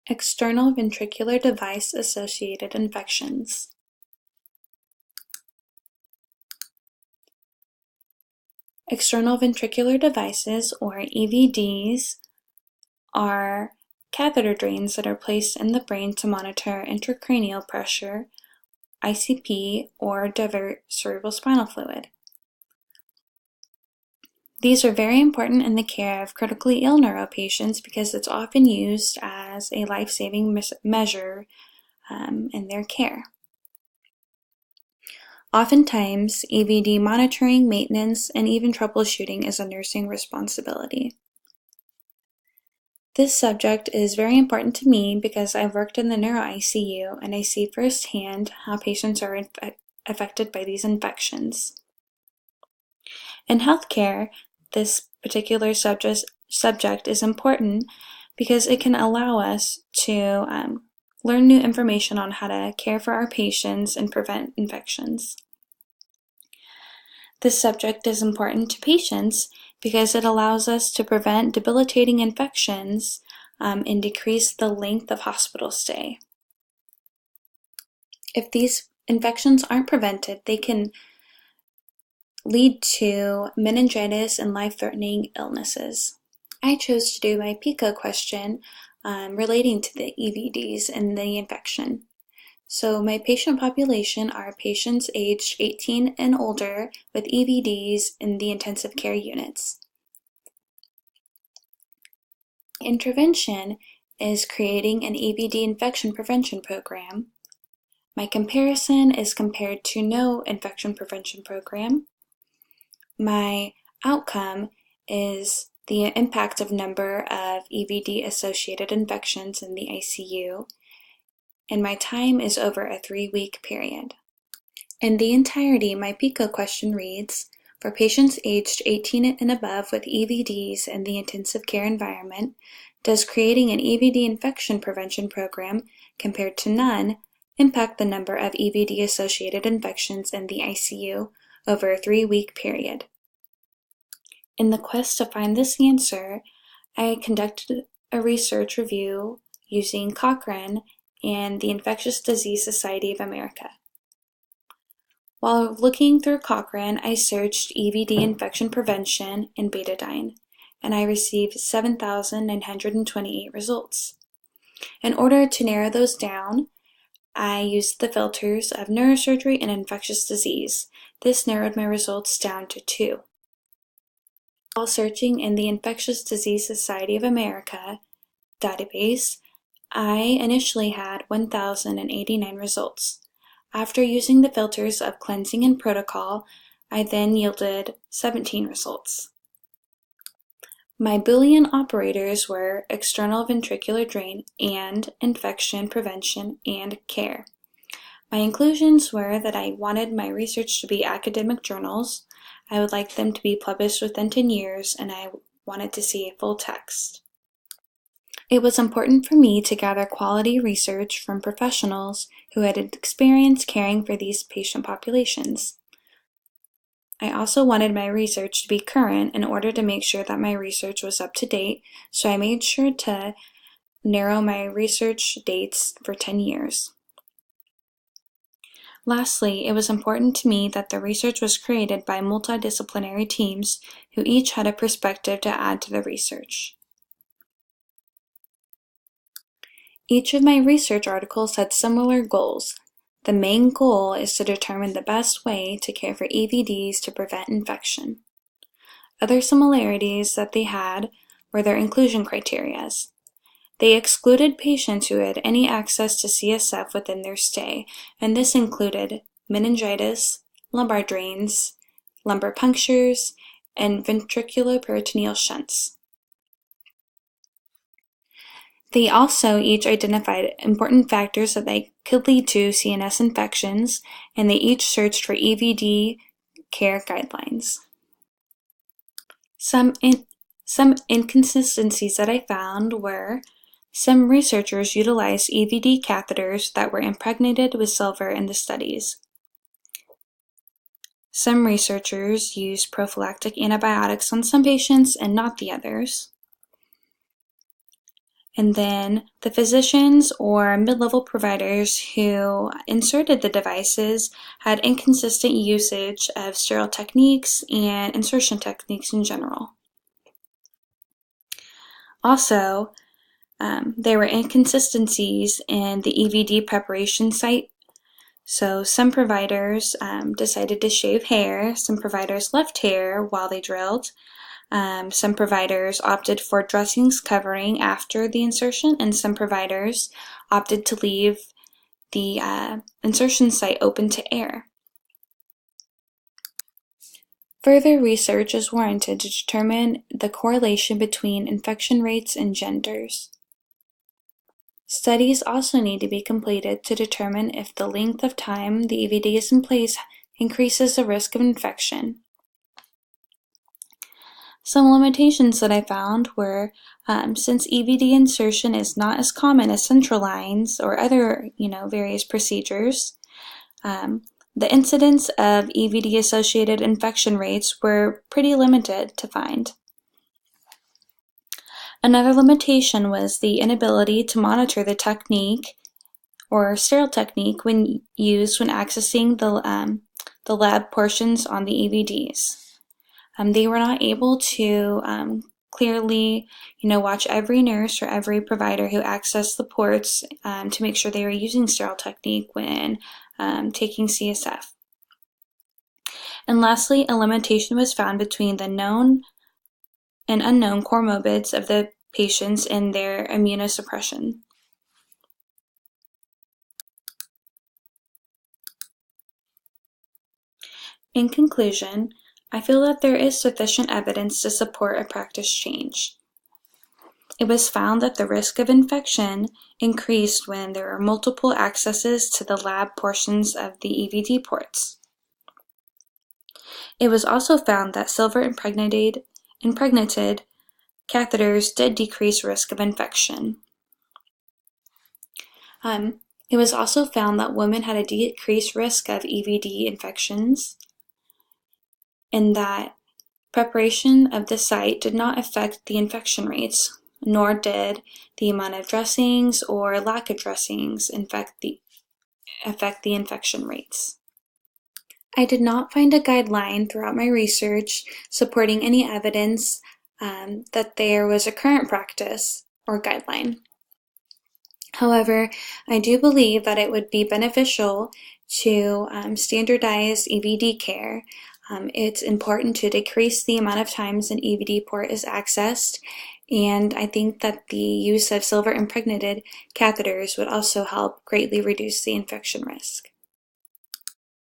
External ventricular device-associated infections. External ventricular devices, or EVDs, are catheter drains that are placed in the brain to monitor intracranial pressure, ICP, or divert cerebrospinal fluid. These are very important in the care of critically ill neuro patients because it's often used as a life-saving measure in their care. Oftentimes, EVD monitoring, maintenance, and even troubleshooting is a nursing responsibility. This subject is very important to me because I've worked in the neuro ICU and I see firsthand how patients are affected by these infections. In healthcare, this particular subject is important because it can allow us to learn new information on how to care for our patients and prevent infections. This subject is important to patients because it allows us to prevent debilitating infections and decrease the length of hospital stay. If these infections aren't prevented, they can lead to meningitis and life-threatening illnesses. I chose to do my PICO question relating to the EVDs and the infection. So my patient population are patients aged 18 and older with EVDs in the intensive care units. Intervention is creating an EVD infection prevention program. My comparison is compared to no infection prevention program. My outcome is the impact of number of EVD-associated infections in the ICU, and my time is over a 3-week period. In the entirety, my PICO question reads, for patients aged 18 and above with EVDs in the intensive care environment, does creating an EVD infection prevention program, compared to none, impact the number of EVD-associated infections in the ICU over a 3-week period? In the quest to find this answer, I conducted a research review using Cochrane and the Infectious Disease Society of America. While looking through Cochrane, I searched EVD infection prevention and betadine, and I received 7,928 results. In order to narrow those down, I used the filters of neurosurgery and infectious disease. This narrowed my results down to 2. While searching in the Infectious Disease Society of America database, I initially had 1,089 results. After using the filters of cleansing and protocol, I then yielded 17 results. My Boolean operators were external ventricular drain and infection prevention and care. My inclusions were that I wanted my research to be academic journals, I would like them to be published within 10 years, and I wanted to see a full text. It was important for me to gather quality research from professionals who had experience caring for these patient populations. I also wanted my research to be current in order to make sure that my research was up to date, so I made sure to narrow my research dates for 10 years. Lastly, it was important to me that the research was created by multidisciplinary teams who each had a perspective to add to the research. Each of my research articles had similar goals. The main goal is to determine the best way to care for EVDs to prevent infection. Other similarities that they had were their inclusion criteria. They excluded patients who had any access to CSF within their stay, and this included meningitis, lumbar drains, lumbar punctures, and ventriculoperitoneal shunts. They also each identified important factors that they could lead to CNS infections, and they each searched for EVD care guidelines. Some inconsistencies that I found were some researchers utilized EVD catheters that were impregnated with silver in the studies. Some researchers used prophylactic antibiotics on some patients and not the others. And then the physicians or mid-level providers who inserted the devices had inconsistent usage of sterile techniques and insertion techniques in general. Also, there were inconsistencies in the EVD preparation site. So some providers decided to shave hair, some providers left hair while they drilled, some providers opted for dressings covering after the insertion, and some providers opted to leave the insertion site open to air. Further research is warranted to determine the correlation between infection rates and genders. Studies also need to be completed to determine if the length of time the EVD is in place increases the risk of infection. Some limitations that I found were, since EVD insertion is not as common as central lines or other, various procedures, the incidence of EVD-associated infection rates were pretty limited to find. Another limitation was the inability to monitor the technique or sterile technique when used when accessing the lab portions on the EVDs. They were not able to clearly, watch every nurse or every provider who accessed the ports to make sure they were using sterile technique when taking CSF. And lastly, a limitation was found between the known and unknown comorbidities of the patients and their immunosuppression. In conclusion, I feel that there is sufficient evidence to support a practice change. It was found that the risk of infection increased when there were multiple accesses to the lab portions of the EVD ports. It was also found that silver impregnated catheters did decrease risk of infection. It was also found that women had a decreased risk of EVD infections, and that preparation of the site did not affect the infection rates, nor did the amount of dressings or lack of dressings affect the infection rates. I did not find a guideline throughout my research supporting any evidence that there was a current practice or guideline. However, I do believe that it would be beneficial to standardize EVD care. It's important to decrease the amount of times an EVD port is accessed, and I think that the use of silver impregnated catheters would also help greatly reduce the infection risk.